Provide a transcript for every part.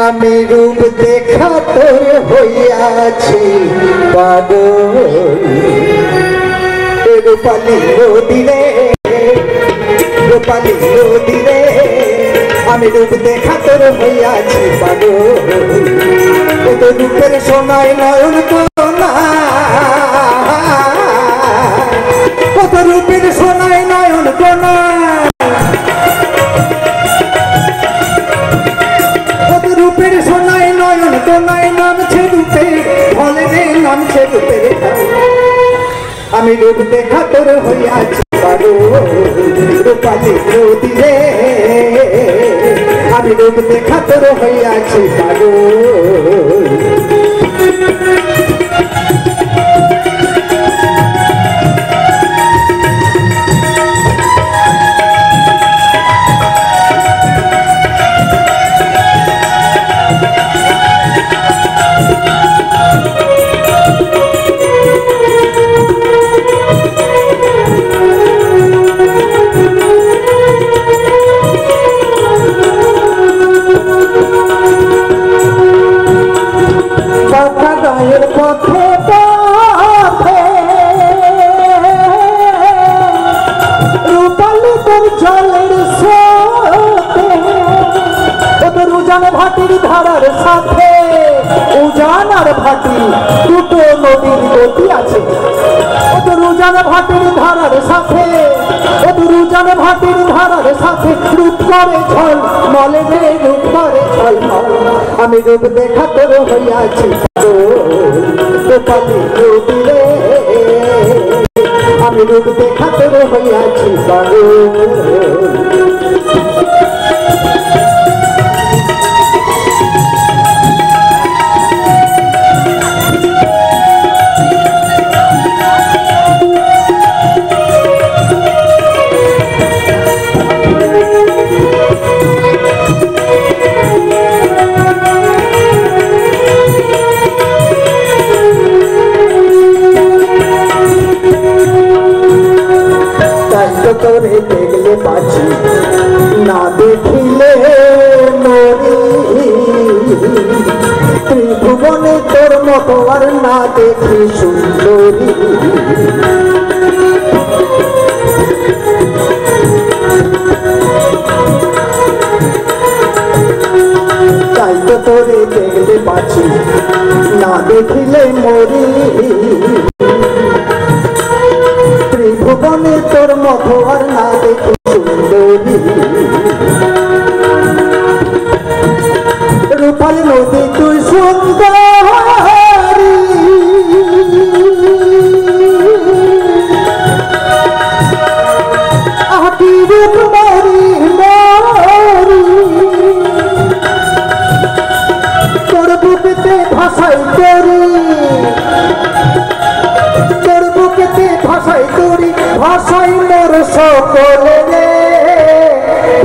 আমি রূপ দেখা তোর হইয়াছি পাগল রূপালী নদীরে রূপালী নদীরে আমি রূপ দেখা তোর হইয়াছি পাগল তো রূপের সোনায় নয়ন কোনা কত রূপের সোনায় নয়ন কোনা কত রূপের সোনায় নয়ন কোনায় নামছে রূপে ফলে রে নামছে রূপের আমি রূপ দেখা তোর হইয়াছি পাগল রূপালী নদীরে আমি রূপ দেখা তোর হইয়াছি পাগল ভাটির ধারার সাথে উজান আর ভাটি দুটো নদীর গতি আছে উজান ভাটির ধারার সাথে উজান ভাটির ধারার সাথে রূপ করে ঝল মলে রে রূপ করে ঝল আমি রূপ দেখা তোর হইয়াছি রূপালী নদীরে আমি রূপ দেখা তোর হইয়াছি পাগল তোরে দেখলে বাঁচি না দেখিলে মরি ত্রিভুবনে তোর মতো আর না দেখি সুন্দরী তাই তো তোরে দেখলে বাঁচি না দেখিলে মরি ত্রিভুবনে তোর মতো আর না দেখি সুন্দরী রূপালী নদী তুই সুন্দরী আটি রূপ মরি মরি তোর বুকেতে ভাষাই করি ভাষাই মোর সকল রে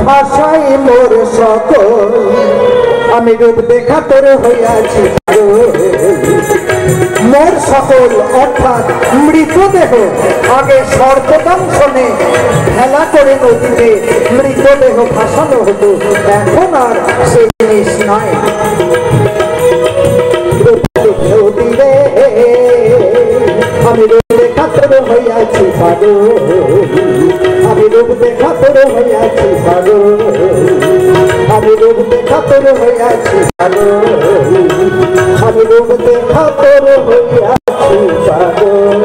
ভাষাই মোর সকল আমি রূপ দেখা তোর হইয়াছি মোর সকল অর্থাৎ মৃতদেহ আগে সর্বদংশনে খেলা করে নদীতে মৃতদেহ ভাসানো হতো এখন আর সেই জিনিস নয় নদীরে আমি রূপ দেখা তোর হইয়াছি পাগল আমি রূপ দেখা তোর হইয়াছি পাগল আমি রূপ দেখা তোর হইয়াছি পাগল আমি রূপ দেখা তোর হইয়াছি পাগল